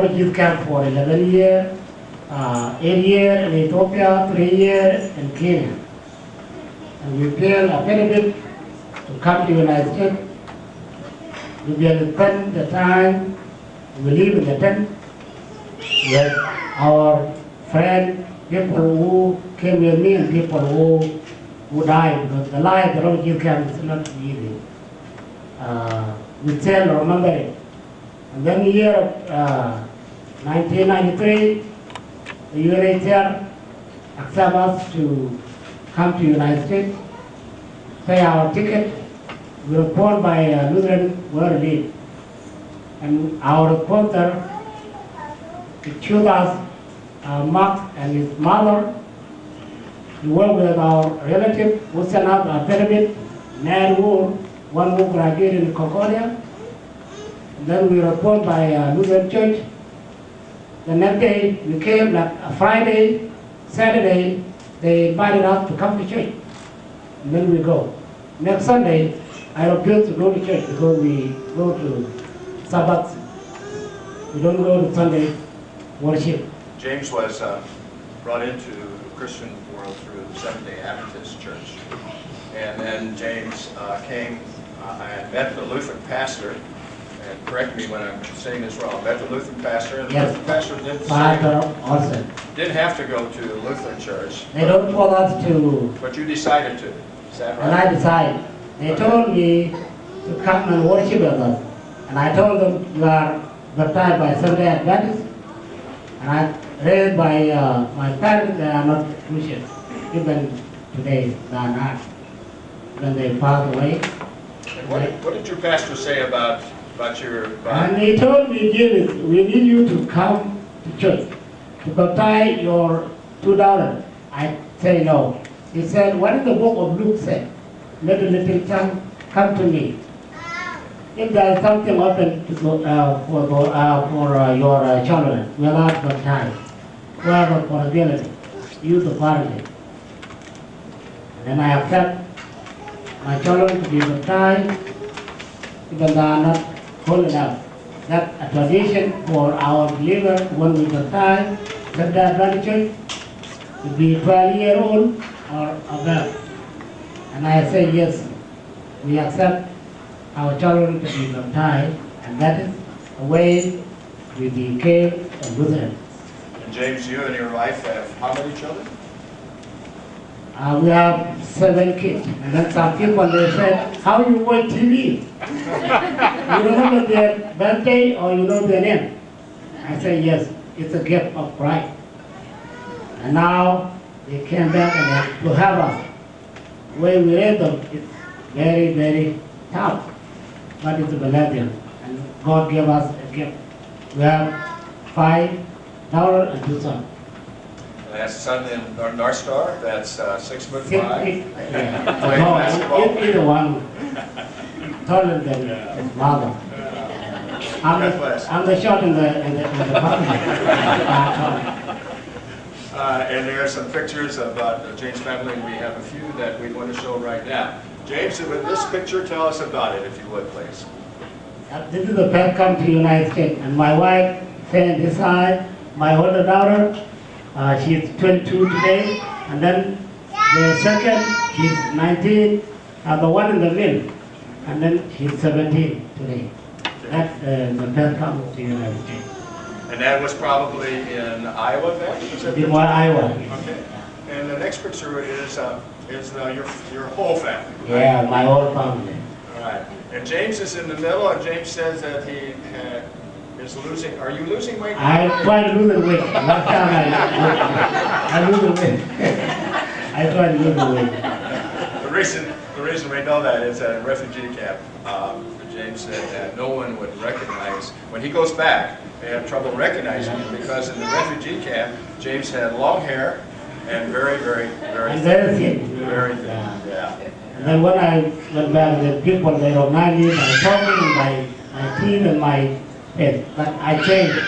refugee camp for 11 years, 8 years in Ethiopia, 3 years in Kenya. And we feel a benefit to come to the United States. We will spend the time, we live in the tent with our friends, people who came with me and people who died, because the life of the refugee camp is not easy. We still remember it. And then the year of 1993, the UNHCR accepted us to come to the United States, pay our ticket. We were born by Lutheran World League. And our sponsor chose us, Mark and his mother. We worked with our relative who sent out a benefit, one who graduated in Concordia. And then we were born by Lutheran Church. The next day we came, like a Friday, Saturday, they invited us to come to church. And then we go. Next Sunday, I refuse to go to church because we go to Sabbath. We don't go to Sunday worship. James was brought into the Christian world through the Seventh-day Adventist Church. And then James came and met the Lutheran pastor. And correct me when I'm saying this wrong. Met the Lutheran pastor, and the Yes. Lutheran pastor didn't have to go to Lutheran church. They don't want us to. But you decided to. Is that right? And I decided. They told me to come and worship with us. And I told them, you are baptized by Seventh-day Adventists. And I raised by my parents, they are not Christians. Even today, they are not. When they passed away. And what did your pastor say about your... And he told me, James, we need you to come to church to baptize your $2. I say no. He said, what did the book of Luke say? Let the little child come to me. If there is something open to go, for your children, without baptized, whoever for ability, use authority. And then I accept my children to be baptized, even though they are not holy enough. That's a tradition for our believers when we baptize, that Adventist church to be 12 years old or above. And I say yes, we accept our children to be baptized, and that is the way we became a Lutheran. And James, you and your wife have how many children? We have 7 kids. And then some people, they said, how you watch TV? You remember their birthday or you know their name? I say, yes, it's a gift of Christ. And now they came back and to have us. The way we raise them, it's very, very tough. But it's a blessing. And God gave us a gift. We have $5 and 2 sons. That's son in North Star, that's 6'5". Yeah. Playing basketball. Either one taller than his mother. I'm the short in the family. And there are some pictures about James' family, and we have a few that we want to show right now. James, with this picture, tell us about it, if you would, please. This is the first come to the United States, and my wife standing this side, my older daughter, she's 22 today, and then the second, she's 19, the one in the middle, and then she's 17 today. That's the first come to the United States. And that was probably in Iowa then? In Iowa. Okay. And the next picture is your whole family. Right? Yeah, my whole family. All right. And James is in the middle, and James says that he is losing. Are you losing weight? I try to lose the weight. Last time I lose the weight. I try to lose the weight. The reason we know that is that in refugee camp, James said that no one would recognize, when he goes back, they have trouble recognizing him because in the refugee camp, James had long hair and very thin. Very thin, yeah. And then when I went back, the people, they recognized me by talking, my teeth and my head. But I changed.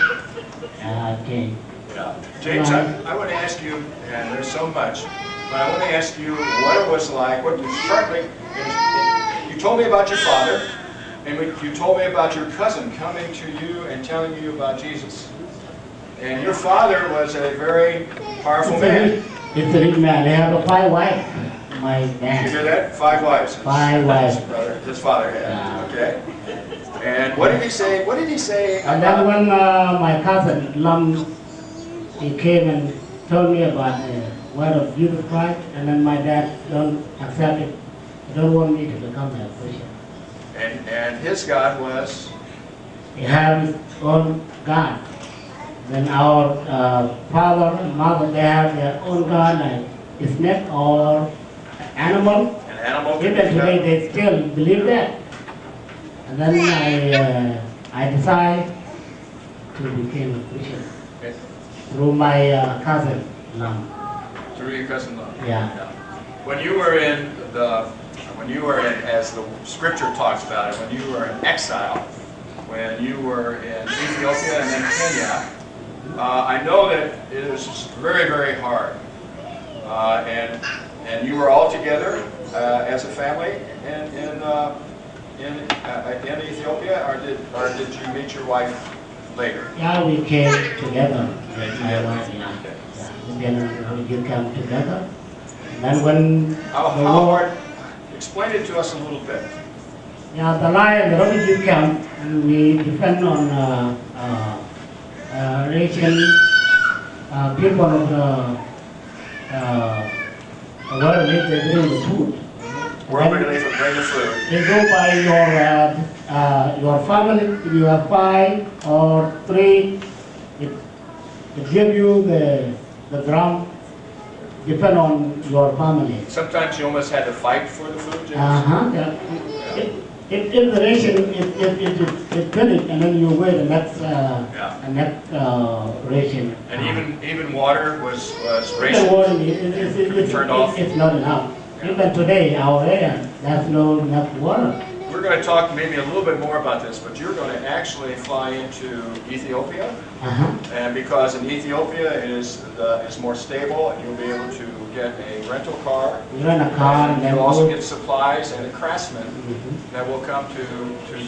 I changed. Yeah. James, I want to ask you, and there's so much, but I want to ask you what it was like, what you started. You told me about your father, and you told me about your cousin coming to you and telling you about Jesus. And your father was a very powerful man. It's a rich man. They have 5 wives. My You dad. hear that? 5 wives. 5 wives. His father had. Yeah. Okay. And what did he say? What did he say? And then when my cousin Lam, he came and told me about the word of Jesus Christ, and then my dad don't accept it. He don't want me to become a Christian. And his God was? He has his own God. Then our father and mother, they have their own God, like a snake or animal. An animal. Even today, they still believe that. And then I decided to become a Christian through my cousin Lam. Through your cousin Lam. Yeah. When you were in, as the scripture talks about it, when you were in exile, when you were in Ethiopia and then Kenya, I know that it was very, very hard. And you were all together as a family in Ethiopia, or did you meet your wife later? Yeah, we came together. Okay. Then we come together. And then when How hard? Explain it to us a little bit. yeah, the refugee camp, and we depend on Asian people of the where they bring the food. Where would they bring the food? They go by your family. If you have 5 or 3, it give you the drum. Depend on your family. Sometimes you almost had to fight for the food, James? Yeah. If the ration is finished, and then you wait the next ration. And even water was The rationed? water Turned off? it's not enough. Even today, our area, there's no enough water. We're going to talk maybe a little bit more about this, but you're going to actually fly into Ethiopia, and because in Ethiopia it is more stable, and you'll be able to get a rental car. You rent a car, and then you'll also go- get supplies and a craftsman that will come to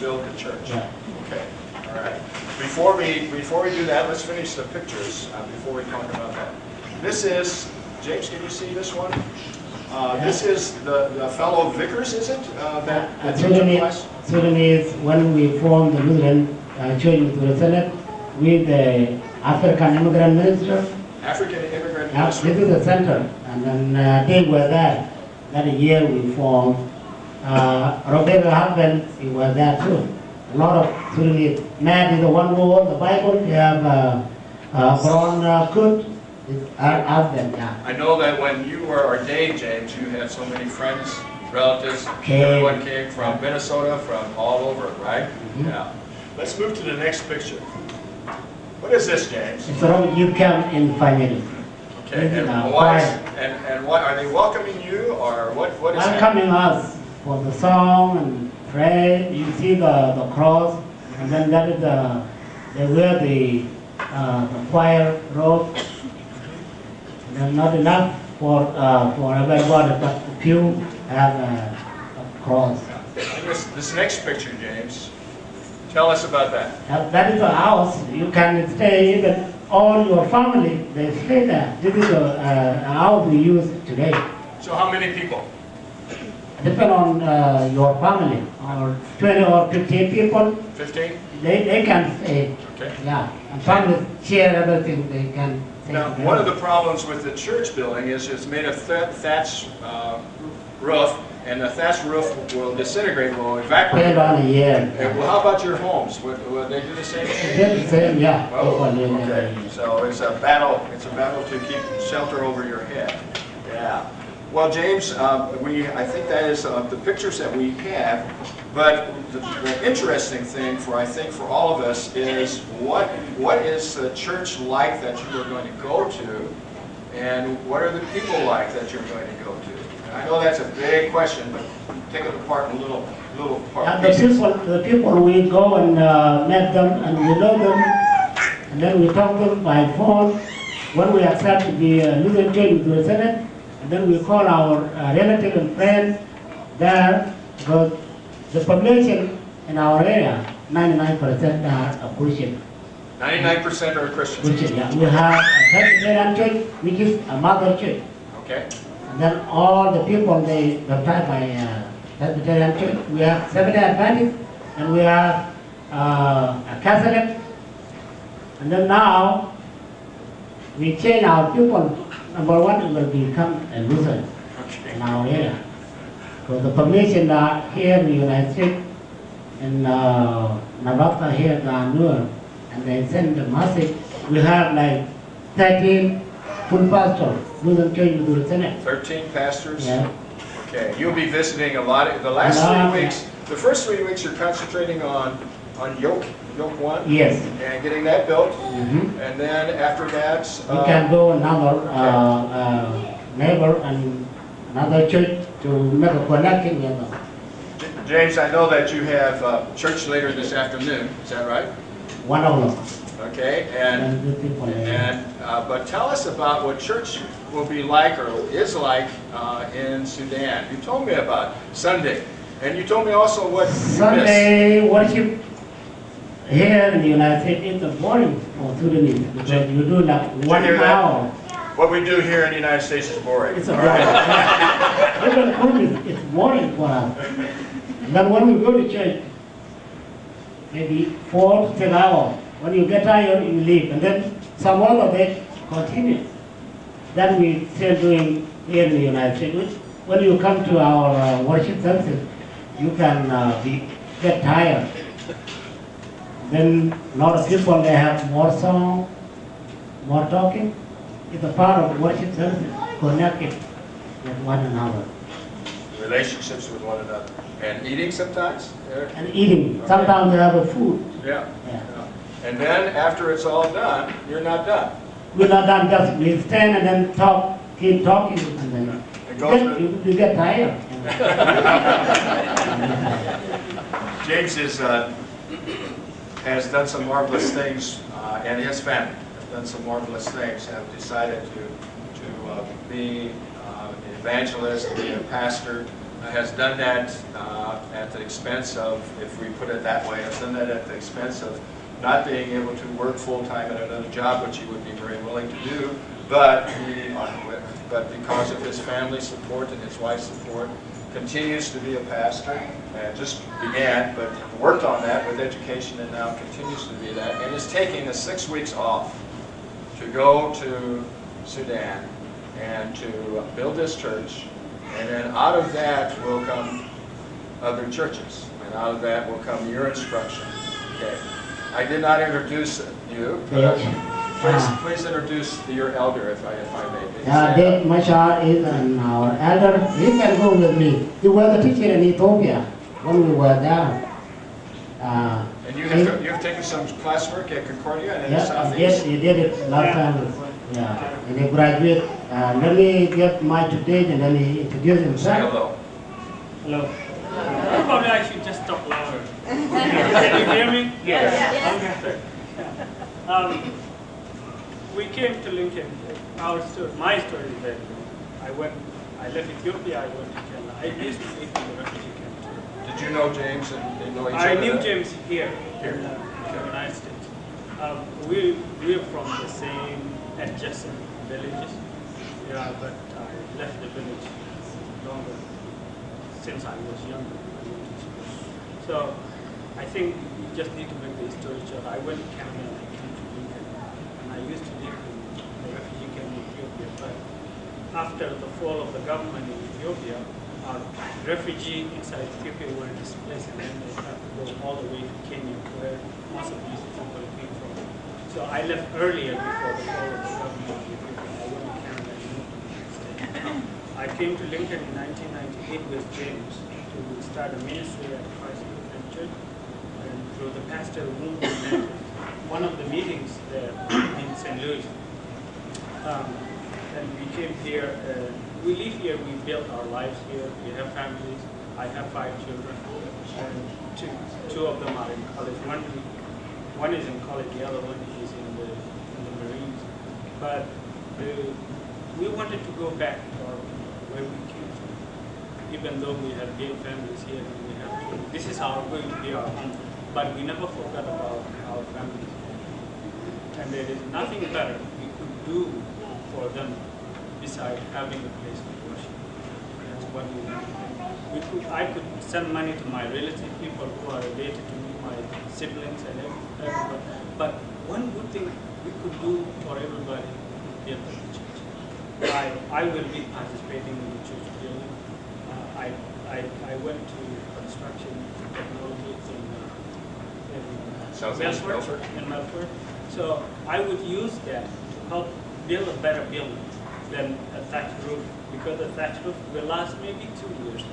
build the church. Yeah. Okay, all right. Before we do that, let's finish the pictures before we talk about that. This is, James, can you see this one? This is the fellow vicars, is it? That Sudanese, when we formed the Lutheran Church to the Senate with the African Immigrant Minister. African Immigrant Yeah, Minister. this is the center, and then they were there. That year we formed. Rebecca husband, he was there too. A lot of Sudanese. Matt is the one who wrote the Bible. We have Brown Cook. Yeah. I know that when you were ordained, James, you had so many friends, relatives. Okay. Everyone came from Minnesota, from all over, right? Mm-hmm. Yeah. Let's move to the next picture. What is this, James? It's a you camp in family. Okay. And why are they welcoming you, or what is Welcoming us for the song and pray. You see the cross, and then that is they wear the choir robe. And not enough for everybody, but a few have a cross. This next picture, James, tell us about that. That is a house. You can stay, even all your family, they stay there. This is a house we use today. So how many people? Depend on your family, or 20 or 15 people. 15? They can stay. Okay. Yeah, and families share everything. They can. Now, one of the problems with the church building is it's made of thatch roof, and the thatch roof will disintegrate, will evaporate. Depend on a year. And, well, how about your homes? Would they do the same thing? They're the same, yeah. Oh, okay. So it's a battle. It's a battle to keep shelter over your head. Yeah. Well, James, I think that is the pictures that we have. But the interesting thing for all of us is what is the church like that you are going to go to, and what are the people like that you're going to go to? And I know that's a big question, but take it apart in little part. And the people we go and met them, and we know them, and then we talk to them by phone. When we accept to be Lutheran Church to the Senate, and then we call our relatives and friends there, because the population in our area, 99% are Christian. 99% are Christians. Christian, yeah. We have a Presbyterian church, which is a mother church. Okay. And then all the people, they baptized by Presbyterian church. We have Seventh-day Adventist, and we have a Catholic. And then now, we change our people. Number one, we will become a Lutheran in our area. So the population here in the United States, in Nebraska here, Nuir, and they send the message. We have like 13 full pastors, Lutheran Church with the Senate. 13 pastors? Yeah. Okay, you'll be visiting a lot of, the last 3 weeks, the first 3 weeks you're concentrating on yoke 1? Yes. And getting that built. Mm-hmm. And then after that... we can go another neighbor and another church to make a connection with them. James, I know that you have church later this afternoon, is that right? 1 o'clock. Okay, but tell us about what church will be like or is like in Sudan. You told me about Sunday, and you told me also what Sunday worship here in the United States is boring for Sudanese because you do like 1 hour. What we do here in the United States is boring. It's a boring. Even food it's boring for us. And then when we go to church, maybe 4 to 10 hours. When you get tired, you leave, and then some other day continue. Then we still doing here in the United States. When you come to our worship services, you can get tired. Then a lot of people, they have more song, more talking. It's a part of worship services, connected with one another. Relationships with one another. And eating sometimes? And eating. Okay. Sometimes they have a food. Yeah. And then after it's all done, you're not done. We're not done, just we stand and then talk, keep talking, and then you get tired. James has done some marvelous things, and his family has done some marvelous things, have decided to be an evangelist, be a pastor, has done that at the expense of, if we put it that way, has done that at the expense of not being able to work full-time at another job, which he would be very willing to do, but because of his family support and his wife's support, continues to be a pastor, and just began, but worked on that with education and now continues to be that, and is taking the 6 weeks off to go to Sudan and to build this church, and then out of that will come other churches, and out of that will come your instruction. Okay. I did not introduce you, but please introduce your elder, if I may. Dave Mashar is our elder. He can go with me. He was a teacher in Ethiopia when we were there. And you have taken some classwork at Concordia and in the Southeast? Yes, he did it last time. Yeah, and he graduated. Let me get my today, and then he introduced himself. Say hello. Hello. Probably I should just talk louder. Can you hear me? Yes. Okay. We came to Lincoln. My story is that I left Ethiopia, I went to Kenya. I used to live in the refugee camp too. Did you know James and know each other? I knew James here in the United States. We're from the same adjacent villages. Yeah, but I left the village longer since I was younger. So I think we just need to make the story short. I went to Canada and I came to Lincoln, and I used to live in the refugee camp in Ethiopia. But after the fall of the government in Ethiopia, our refugees inside Ethiopia were displaced, and then they had to go all the way to Kenya, where most of these people came from. So I left earlier before the fall of the government in Ethiopia. I went to Canada and moved to the United States. I came to Lincoln in 1998 with James to start a ministry at Christ Church, and through the pastor whom we met one of the meetings there in St. Louis. And we came here, we live here, we built our lives here, we have families. I have 5 children, and two of them are in college. One is in college, the other one is in the Marines. But we wanted to go back to where we came from, even though we have built families here. This is going to be our home, but we never forgot about our families. And there is nothing better we could do for them besides having a place to worship. That's what we want. I could send money to my relatives, people who are related to me, my siblings and everybody. But one good thing we could do for everybody is build the church. I will be participating in the church building. I went to construction technology in Melbourne. So I would use that to help build a better building than a thatched roof, because the thatched roof will last maybe 2 years.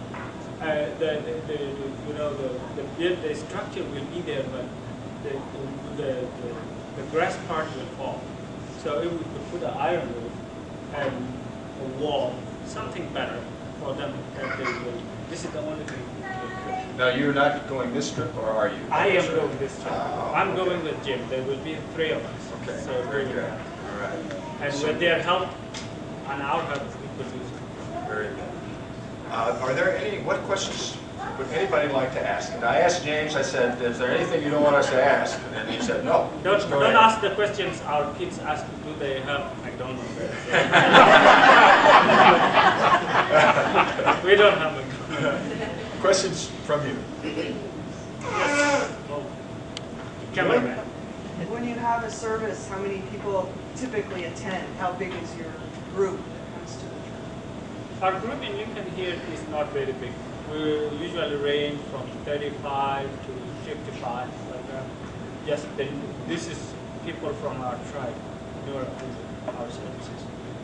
The structure will be there, but the grass part will fall. So if we could put an iron roof and a wall, something better for them that they will. This is the only thing. Now you're not going this trip, or are you? I am going this trip. I'm okay. going with Jim. There will be 3 of us. Okay. So Very good. All right. And with their help and our help, we could do it. Very good. Are there what questions would anybody like to ask? And I asked James, I said, is there anything you don't want us to ask? And he said, no. Don't ahead. ask the questions our kids ask, do they have? I don't know. We don't have them. Questions from you? Yes. Oh. Cameraman. When you have a service, how many people typically attend? How big is your group when it comes to the church? Our group in Lincoln here is not very big. We usually range from 35 to 55. Like that. This is people from our tribe, Nuir, our services.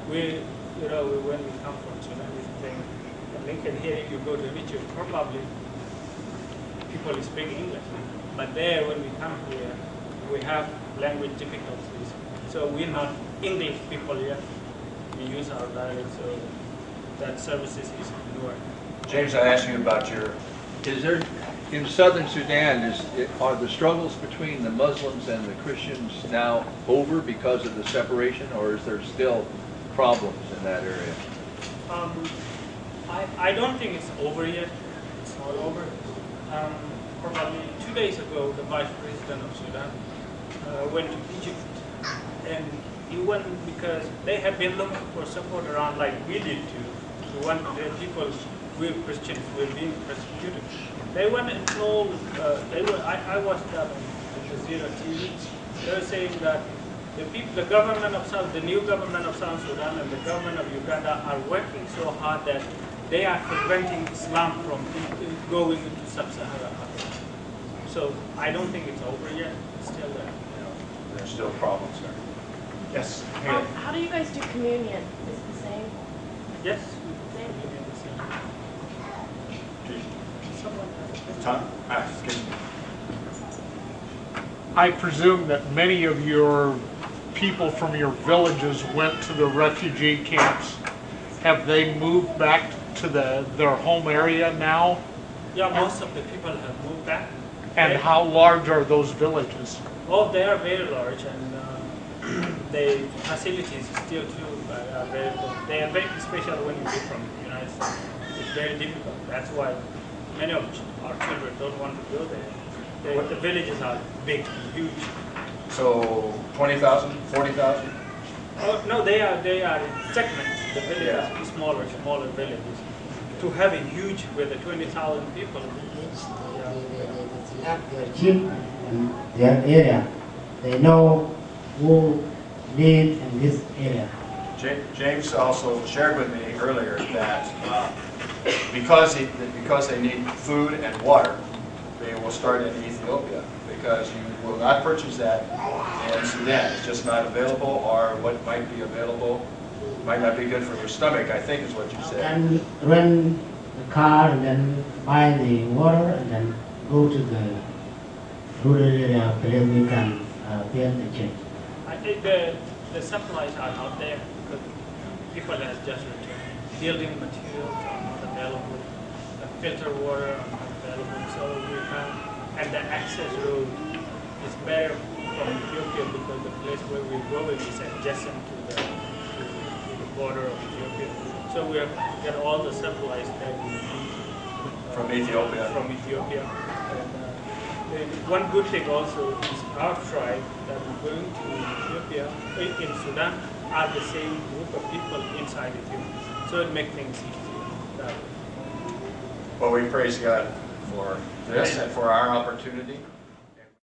When we come from Sudan, we think in Lincoln here, if you go to Nuir, probably people speak English. But there, when we come here, we have language difficulties. So we're not English people yet. We use our dialect, so that services is Nuir. James, I asked you about Is there, in southern Sudan, are the struggles between the Muslims and the Christians now over because of the separation, or is there still problems in that area? I don't think it's over yet. It's not over. Probably 2 days ago, the Vice President of Sudan went to Egypt, and he went because they have been looking for support around like we did too. We want the people, we Christians, were being persecuted. They went and told, I watched that on Al Jazeera TV. They were saying that the government of the new government of South Sudan and the government of Uganda are working so hard that they are preventing Islam from going into sub-Saharan Africa. So I don't think it's over yet. It's still there. there's still problems there. Yes. How do you guys do communion? Is it the same? Yes. Same. Tom? Excuse me. I presume that many of your people from your villages went to the refugee camps. Have they moved back to their home area now? Yeah, most of the people have moved back. And how large are those villages? Oh, they are very large, and the facilities still too are very good. They are very special when you come from the United States. It's very difficult. That's why many of our children don't want to go there. The villages are big, huge. So 20,000, 40,000? Oh no, they are segments. The villages are smaller villages. To have a huge with 20,000 people. Their chief and their area. They know who live in this area. James also shared with me earlier that because they need food and water, they will start in Ethiopia, because you will not purchase that in Sudan. It's just not available, or what might be available might not be good for your stomach, I think is what you said. And rent the car and then buy the water and then go to the rural area where we can build the church. I think the supplies are not there because people have just returned. Building materials are not available. The filter water are not available. So we have, and the access road is better from Ethiopia because the place where we're going is adjacent to the border of Ethiopia. So we get all the supplies that we need From Ethiopia. From Ethiopia. And one good thing also is our tribe that we're going to Ethiopia, in Sudan, are the same group of people inside Ethiopia. So it makes things easier that way. Well, we praise God for this and for our opportunity.